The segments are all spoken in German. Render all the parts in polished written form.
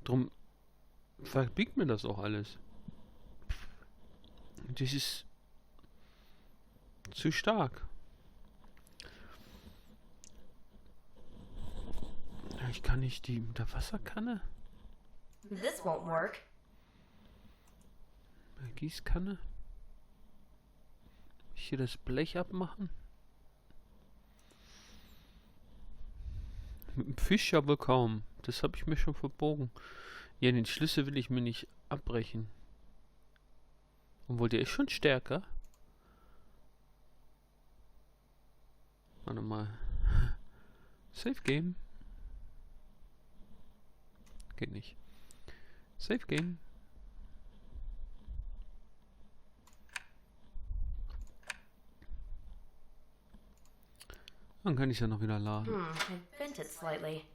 Drum verbiegt mir das auch alles. Das ist zu stark. Ich kann nicht die mit der Wasserkanne? This won't work. Gießkanne? Ich hier das Blech abmachen? Mit dem Fisch aber kaum. Das habe ich mir schon verbogen. Ja, den Schlüssel will ich mir nicht abbrechen. Obwohl, der ist schon stärker. Warte mal. Safe Game. Geht nicht. Safe Game. Dann kann ich ja noch wieder laden. I bent it slightly.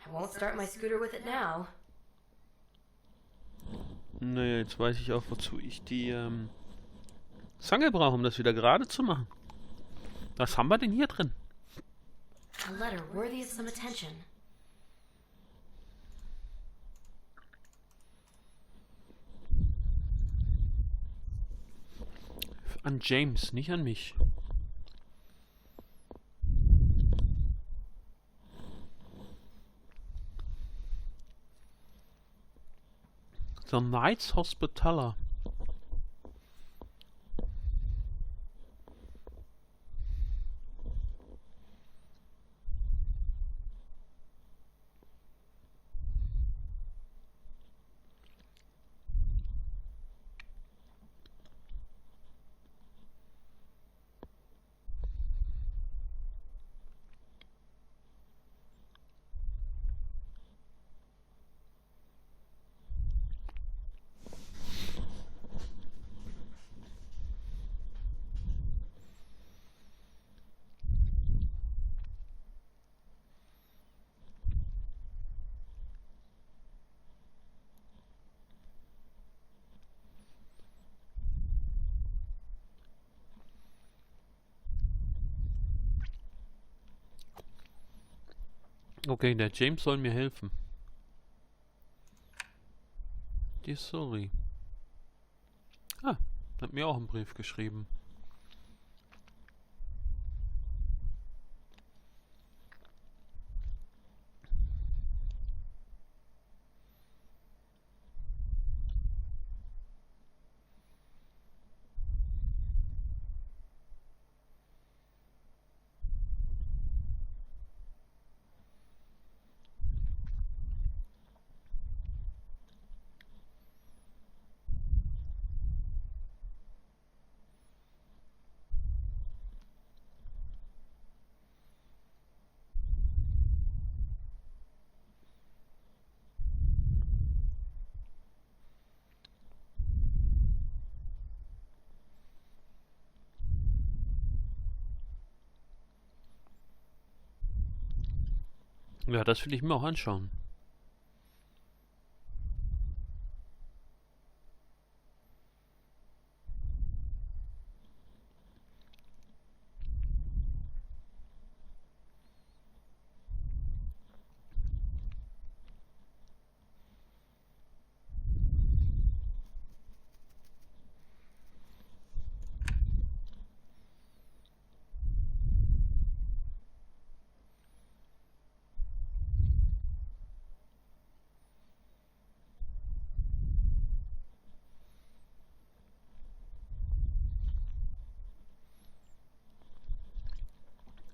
I won't start my scooter with it now. Naja, jetzt weiß ich auch, wozu ich die Zange brauche, um das wieder gerade zu machen. Was haben wir denn hier drin? A letter worthy of some attention. An James, nicht an mich. The Knights Hospitaller. Okay, der James soll mir helfen. Die Story. Ah, hat mir auch einen Brief geschrieben. Ja, das will ich mir auch anschauen.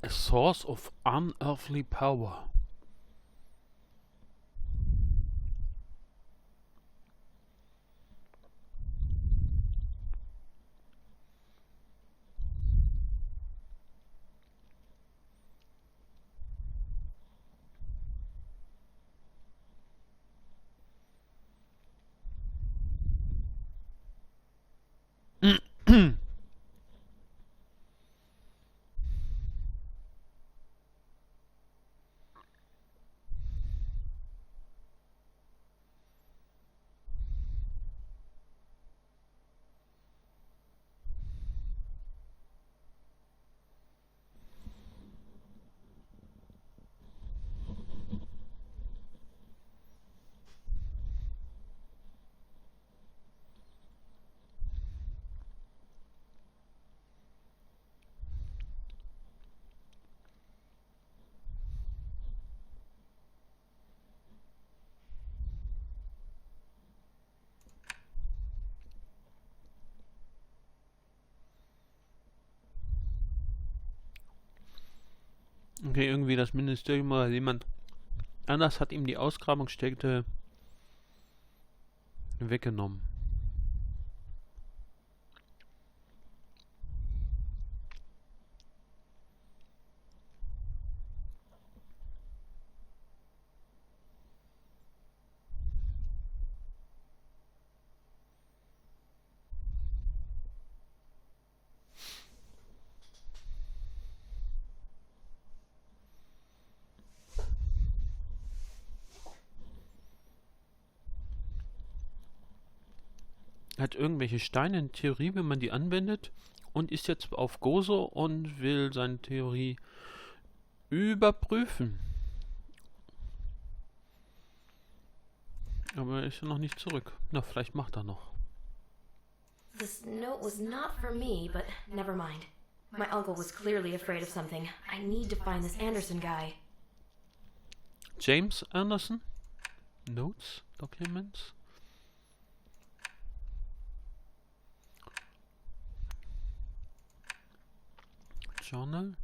A source of unearthly power. Okay, irgendwie das Ministerium oder jemand anders hat ihm die Ausgrabungsstätte weggenommen. Hat irgendwelche Steine in Theorie, wenn man die anwendet, und ist jetzt auf Gozo und will seine Theorie überprüfen. Aber er ist ja noch nicht zurück. Na, vielleicht macht er noch. This note was not for me, but never mind. My uncle was clearly afraid of something. I need to find this Anderson guy. James Anderson? Notes? Documents? Journal?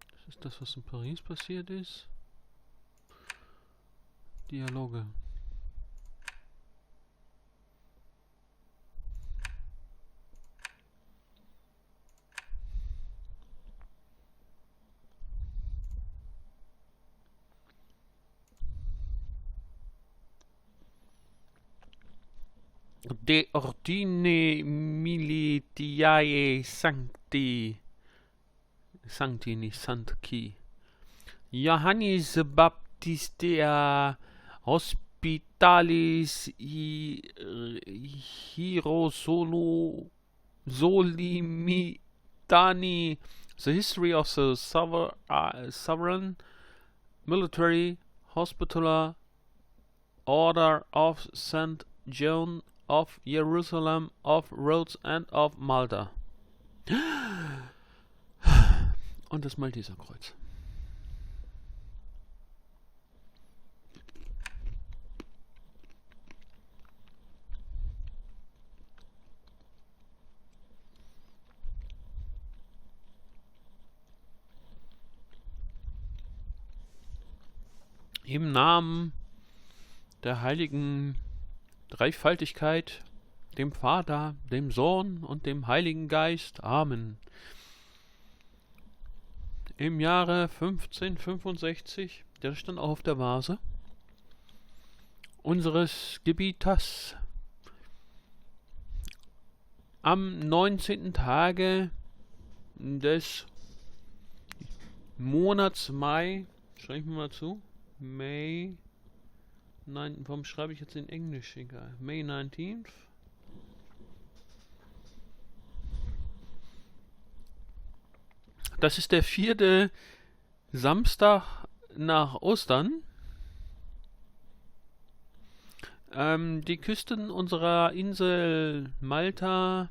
Das ist das, was in Paris passiert ist. Dialoge. De ordine militiae sancti. Sancti, nicht Sancti. Johannes Baptistea Hospitalis Hierosolo Solimitani. The history of the sovereign military hospitaller order of St. John of Jerusalem, of Rhodes and of Malta. Und das Malteserkreuz. Im Namen der heiligen Dreifaltigkeit, dem Vater, dem Sohn und dem Heiligen Geist. Amen. Im Jahre 1565, der stand auch auf der Vase, unseres Gebietes, am 19. Tage des Monats Mai, schreibe ich mir mal zu, May, nein, warum schreibe ich jetzt in Englisch? Egal. May 19th. Das ist der 4. Samstag nach Ostern. Die Küsten unserer Insel Malta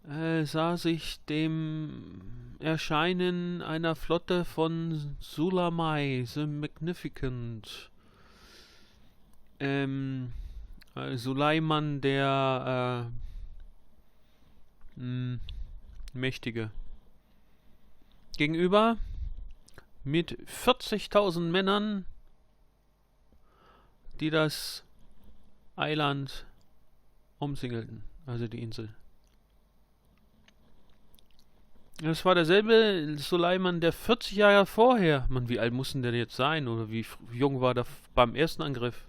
sah sich dem Erscheinen einer Flotte von Sulamai, the Magnificent, Suleiman der Mächtige, gegenüber mit 40.000 Männern, die das Eiland umsingelten, also die Insel. Das war derselbe Suleiman, der 40 Jahre vorher, Mann, wie alt muss denn der jetzt sein, oder wie jung war der beim ersten Angriff?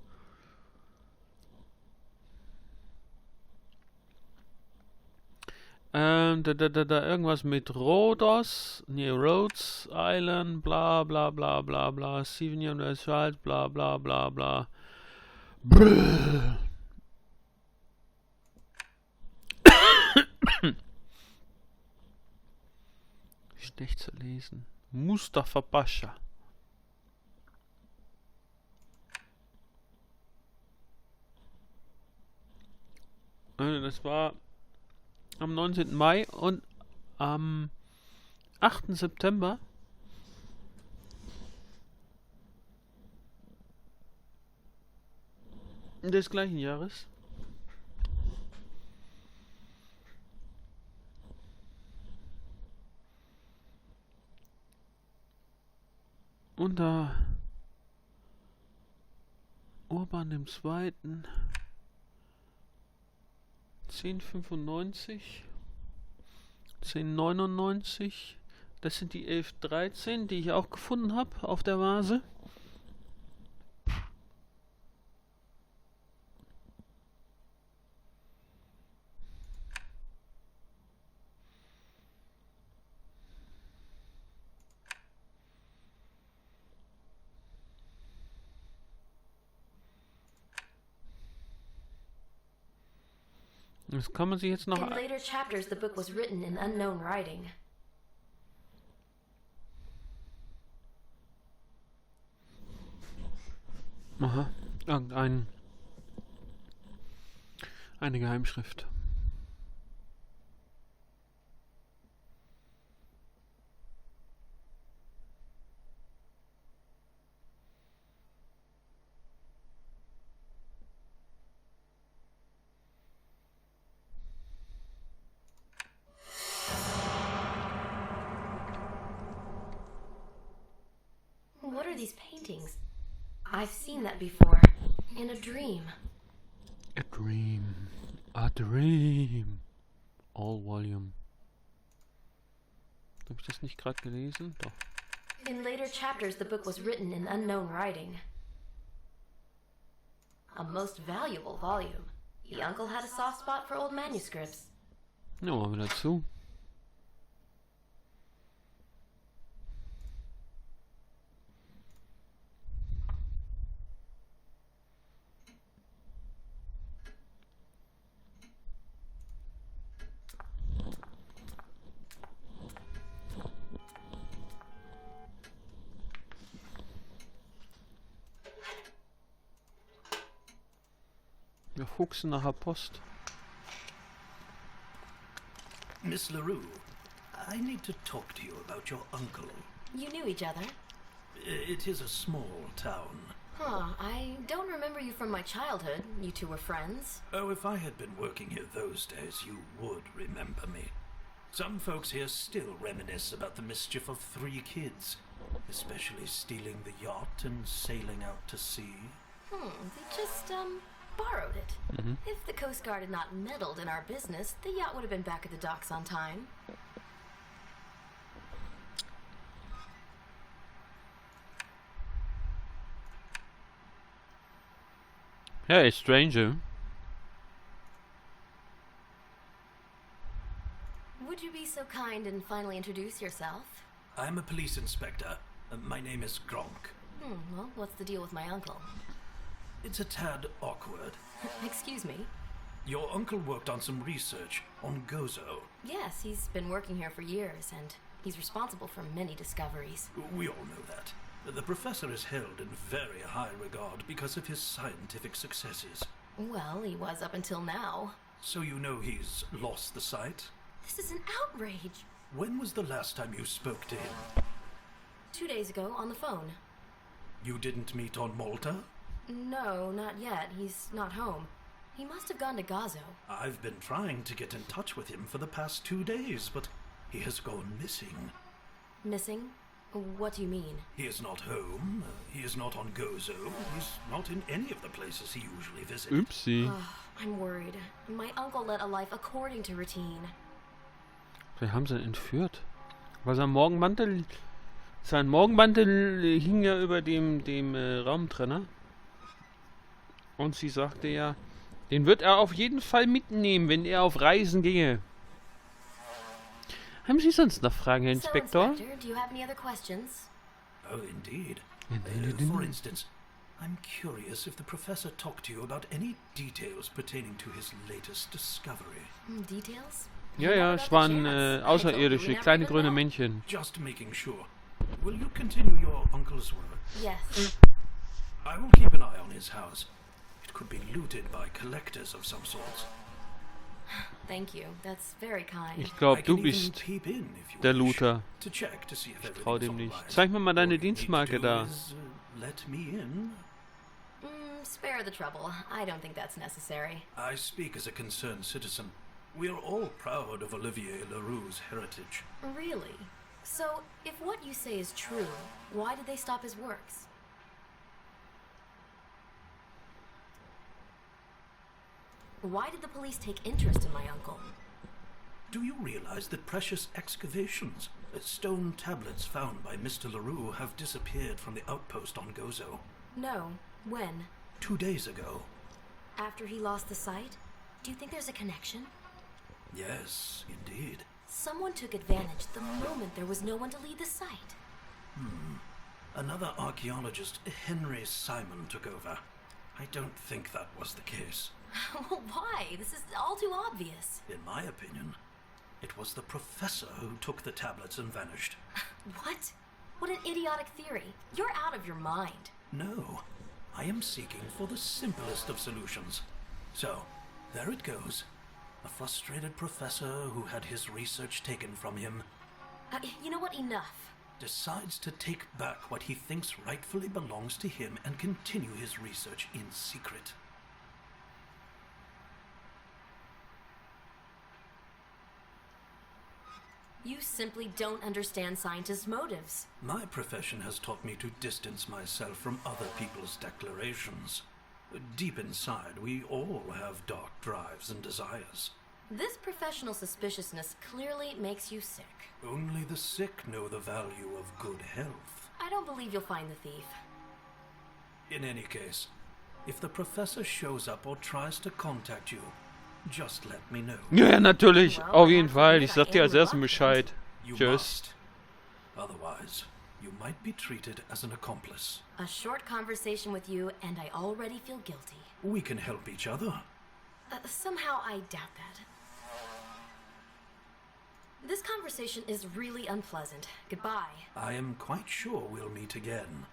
Irgendwas mit Rhodos, Rhodes Island, bla bla bla bla bla, 7 Years alt, bla bla bla bla. Brrr. Schlecht zu lesen. Mustafa Pascha. Das war am 19. Mai und am 8. September des gleichen Jahres unter Urban II. 1095, 1099. Das sind die 1113, die ich auch gefunden habe auf der Vase. Das kann man sich jetzt noch... In later chapters, the book was written in unknown writing. Aha, eine Geheimschrift. What are these paintings? I've seen that before. In a dream. A dream. A dream. All volume. Habe ich das nicht gerade gelesen? Doch. In later chapters, the book was written in unknown writing. A most valuable volume. The uncle had a soft spot for old manuscripts. Ja, machen wir dazu. Wir fuchsen nachher Post. Miss Leroux, I need to talk to you about your uncle. You knew each other? It is a small town. Huh, I don't remember you from my childhood. You two were friends. Oh, if I had been working here those days, you would remember me. Some folks here still reminisce about the mischief of 3 kids, especially stealing the yacht and sailing out to sea. They just, borrowed it. If the Coast Guard had not meddled in our business, the yacht would have been back at the docks on time. Hey, stranger. Would you be so kind and finally introduce yourself? I'm a police inspector. My name is Gronk. Well, what's the deal with my uncle? It's a tad awkward. Excuse me? Your uncle worked on some research on Gozo. Yes, he's been working here for years, and he's responsible for many discoveries. We all know that. The professor is held in very high regard because of his scientific successes. Well, he was up until now. So you know he's lost the sight? This is an outrage. When was the last time you spoke to him? 2 days ago, on the phone. You didn't meet on Malta? No, not yet. He's not home. He must have gone to Gozo. I've been trying to get in touch with him for the past 2 days, but he has gone missing. Missing? What do you mean? He is not home. He is not on Gozo. He's not in any of the places he usually visits. Upsi. I'm worried. My uncle led a life according to routine. Wir haben sie entführt. Aber sein Morgenmantel hing ja über dem Raumtrenner. Und sie sagte ja, den wird er auf jeden Fall mitnehmen, wenn er auf Reisen ginge. Haben Sie sonst noch Fragen, Herr Inspektor? So, Inspector, do you have any other questions? Oh, indeed. For instance, I'm curious if the professor talked to you about any details pertaining to his latest discovery. Details? Ja, es waren Außerirdische, kleine grüne Männchen. Just making sure. Will you continue your uncle's work? Yes. I will keep an eye on his house. It could be looted by collectors of some sort. Thank you. That's very kind. Ich glaube, du bist der Looter. Ich trau dem nicht. Zeig mir mal deine Dienstmarke da. Let me in. Spare the trouble. I don't think that's necessary. I speak as a concerned citizen. We are all proud of Olivier Leroux's heritage. Really? So, if what you say is true, why did they stop his works? Why did the police take interest in my uncle? Do you realize that precious excavations, stone tablets found by Mr. Leroux, have disappeared from the outpost on Gozo? No. When? 2 days ago. After he lost the sight? Do you think there's a connection? Yes, indeed. Someone took advantage the moment there was no one to lead the site. Another archaeologist, Henry Simon, took over. I don't think that was the case. Well, why? This is all too obvious. In my opinion, it was the professor who took the tablets and vanished. What? What an idiotic theory. You're out of your mind. No, I am seeking for the simplest of solutions. So, there it goes. A frustrated professor who had his research taken from him You know what? Enough. decides to take back what he thinks rightfully belongs to him and continue his research in secret. You simply don't understand scientists' motives. My profession has taught me to distance myself from other people's declarations. Deep inside, we all have dark drives and desires. This professional suspiciousness clearly makes you sick. Only the sick know the value of good health. I don't believe you'll find the thief. In any case, if the professor shows up or tries to contact you, just let me know. Ja, natürlich. Auf jeden Fall. Ich sag dir als erstes Bescheid. You Tschüss. must. Otherwise, you might be treated as an accomplice. A short conversation with you, and I already feel guilty. We can help each other. Somehow I doubt that. This conversation is really unpleasant. Goodbye. I am quite sure we'll meet again.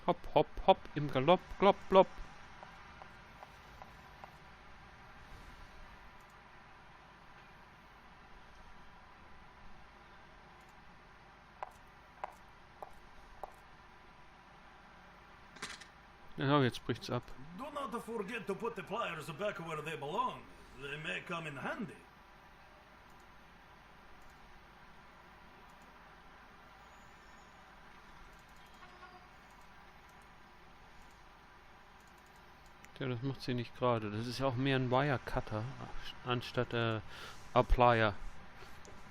Hopp, hopp, hopp, im Galopp, glopp, glopp. Ja, jetzt bricht's ab. Do not forget to put the pliers back where they belong. They may come in handy. Ja, das macht sie nicht gerade. Das ist ja auch mehr ein Wirecutter anstatt Applier.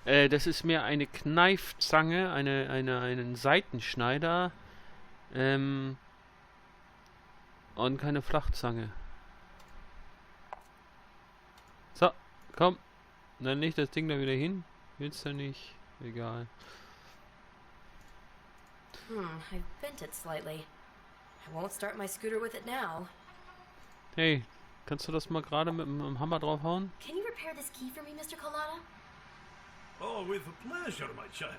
Das ist mehr eine Kneifzange, einen Seitenschneider und keine Flachzange. So, komm. Dann leg das Ding da wieder hin. Willst du nicht? Egal. I bent it slightly. I won't start my scooter with it now. Hey, kannst du das mal gerade mit dem Hammer draufhauen? Can you repair this key for me, Mr. Collada? Oh, with pleasure, my child.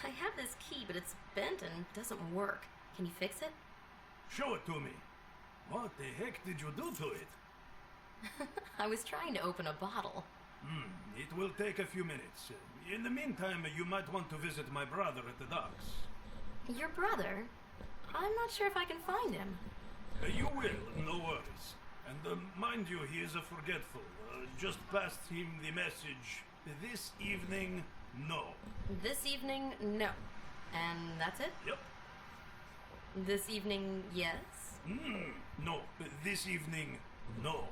I have this key, but it's bent and doesn't work. Can you fix it? Show it to me. What the heck did you do to it? I was trying to open a bottle. It will take a few minutes. In the meantime, you might want to visit my brother at the docks. Your brother? I'm not sure if I can find him. You will, no worries. And mind you, he is forgetful. Just pass him the message. This evening, no. This evening, no. And that's it? Yep. This evening, yes? No. This evening, no.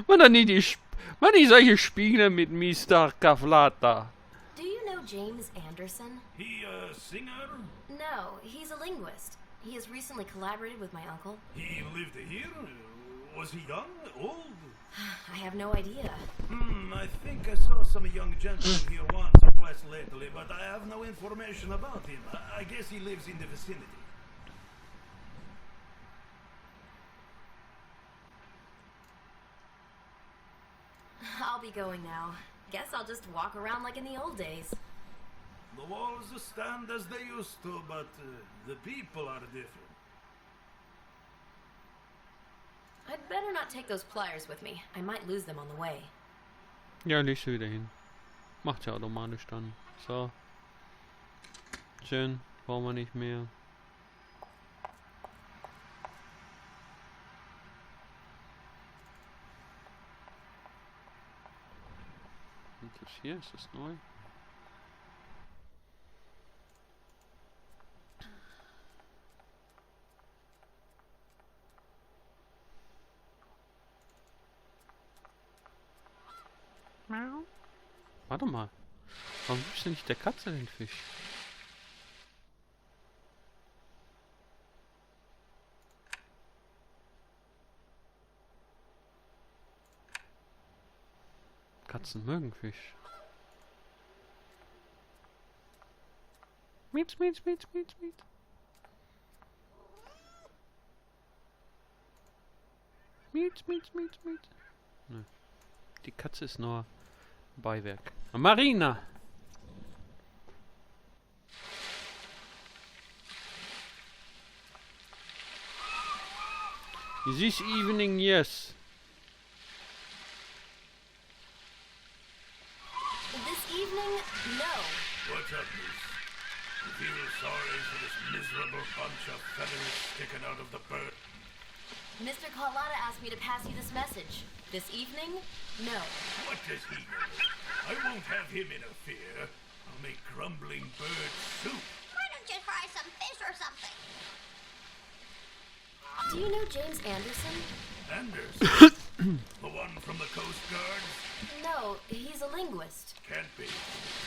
Man nicht solche Spiele mit Mr. Kavlata. Do you know James Anderson? He a singer? No, he's a linguist. He has recently collaborated with my uncle. He lived here? Was he young? Old? I have no idea. I think I saw some young gentleman here once or twice lately, but I have no information about him. I guess he lives in the vicinity. I'll be going now. Guess I'll just walk around like in the old days. The walls stand as they used to, but the people are different. I'd better not take those pliers with me. I might lose them on the way. Ja, leg sie wieder hin. Macht ja automatisch dann. So. Schön. Brauchen wir nicht mehr. ist das hier? Ist das neu? Warte mal. Warum gibst du nicht der Katze den Fisch? Katzen mögen Fisch. Miet, miet, miet, miet, miet. Miet, miet, miet, miet. Nö. Die Katze ist nur Beiwerk. Marina! This evening, yes. This evening, no. What's up, Miss? You feel sorry for this miserable bunch of feathers sticking out of the bird? Mr. Carlotta asked me to pass you this message. This evening, no. What does he know? I won't have him interfere. I'll make grumbling bird soup. Why don't you try some fish or something? Do you know James Anderson? Anderson? The one from the Coast Guard? No, he's a linguist. Can't be.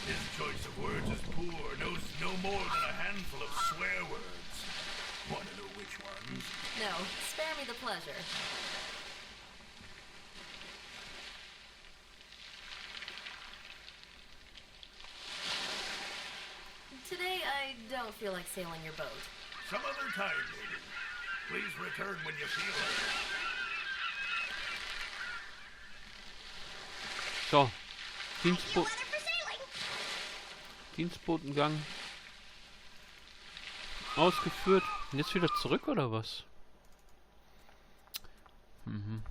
His choice of words is poor, knows no more than a handful of swear words. Want to know which ones? No, spare me the pleasure. Today, I don't feel like sailing your boat. Some other time, maybe. Please return when you feel like it. So. No weather for sailing. Dienstbotengang. Ausgeführt. Und jetzt wieder zurück, oder was? Mhm.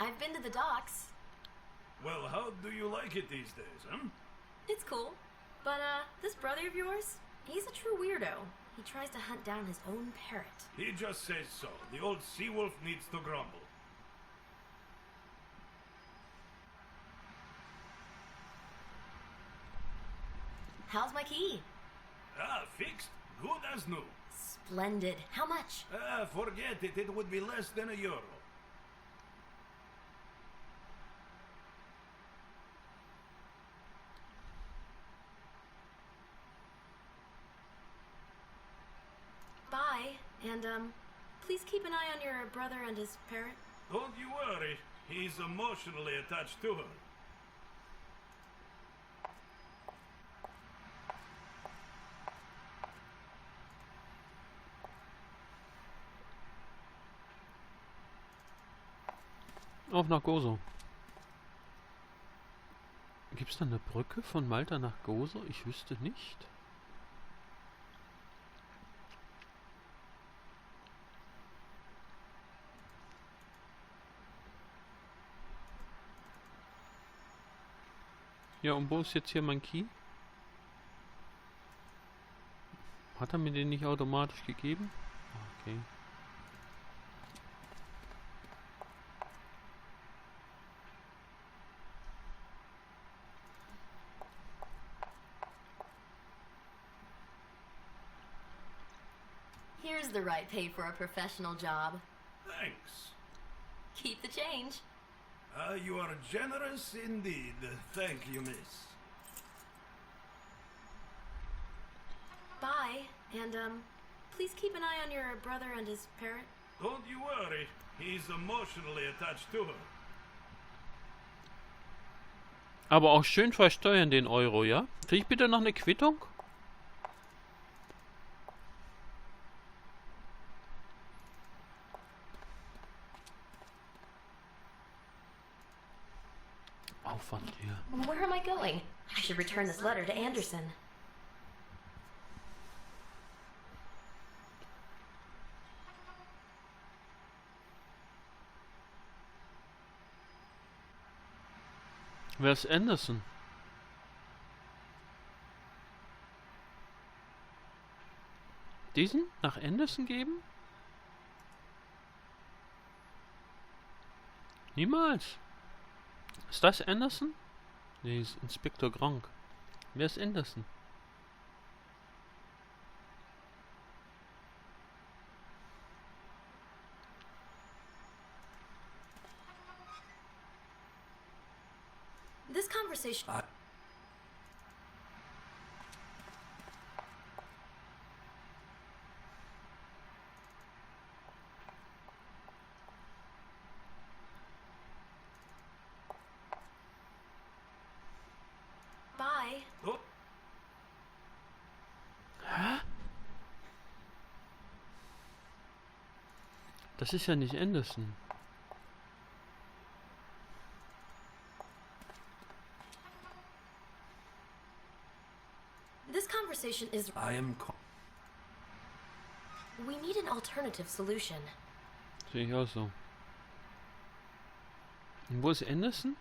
I've been to the docks. Well, how do you like it these days, huh? It's cool. But, this brother of yours, he's a true weirdo. He tries to hunt down his own parrot. He just says so. The old sea wolf needs to grumble. How's my key? Ah, fixed. Good as new. Splendid. How much? Ah, forget it. It would be less than €1. Bye. And, please keep an eye on your brother and his parrot. Don't you worry. He's emotionally attached to her. Auf nach Gozo. Gibt es da eine Brücke von Malta nach Gozo? Ich wüsste nicht. Ja, und wo ist jetzt hier mein Key? Hat er mir den nicht automatisch gegeben? Okay. Here's the right pay for a professional job. Thanks. Keep the change. You are generous indeed. Thank you, miss. Bye. And, please keep an eye on your brother and his parrot. Don't you worry. He's emotionally attached to her. Aber auch schön versteuern den Euro, ja? Krieg ich bitte noch eine Quittung? Aufwand hier. Where am I going? I should return this letter to Anderson. Wer ist Anderson? Diesen nach Anderson geben? Niemals. Ist das Anderson? Nee, ist Inspektor Gronk. Wer ist Anderson? This conversation. Bye. Oh, Hä? Das ist ja nicht Anderson. This conversation is. I am. We need an alternative solution. Sehe ich auch so. Und wo ist Anderson?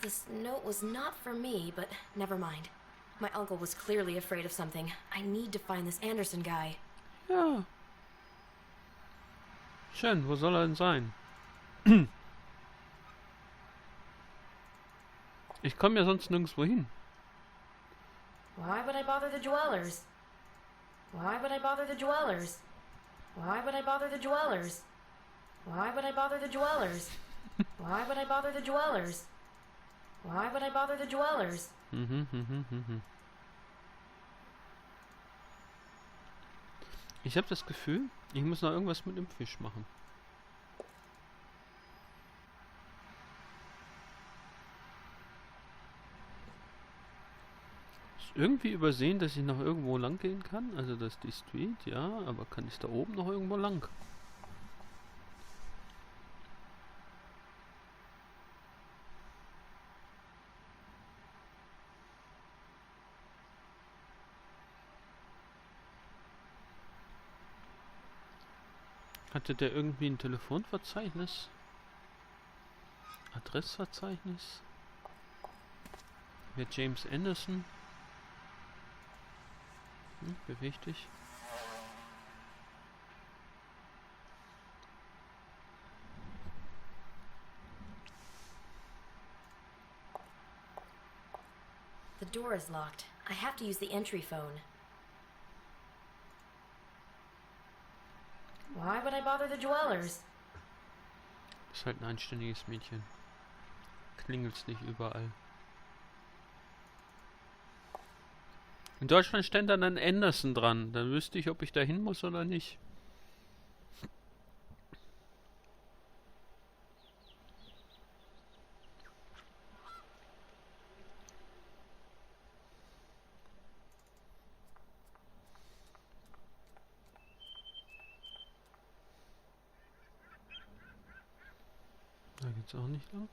This note was not for me, but never mind. My uncle was clearly afraid of something. I need to find this Anderson guy. Ja. Schön, wo soll er denn sein? Ich komme ja sonst nirgendwo hin. Why would I bother the dwellers? Why would I bother the dwellers? Why would I bother the dwellers? Why would I bother the dwellers? Why would I bother the dwellers? Why would I bother the dwellers? Ich habe das Gefühl, ich muss noch irgendwas mit dem Fisch machen. Ist irgendwie übersehen, dass ich noch irgendwo lang gehen kann. Also das ist die Street, ja, aber kann ich da oben noch irgendwo lang? Hatte der irgendwie ein Telefonverzeichnis? Adressverzeichnis? Wer James Anderson? Beweg dich. The door is locked. I have to use the entry phone. Why would I bother the dwellers? Ist halt ein anständiges Mädchen. Klingelt's nicht überall. In Deutschland stand dann ein Anderson dran. Dann wüsste ich, ob ich da hin muss oder nicht. Da geht's auch nicht lang.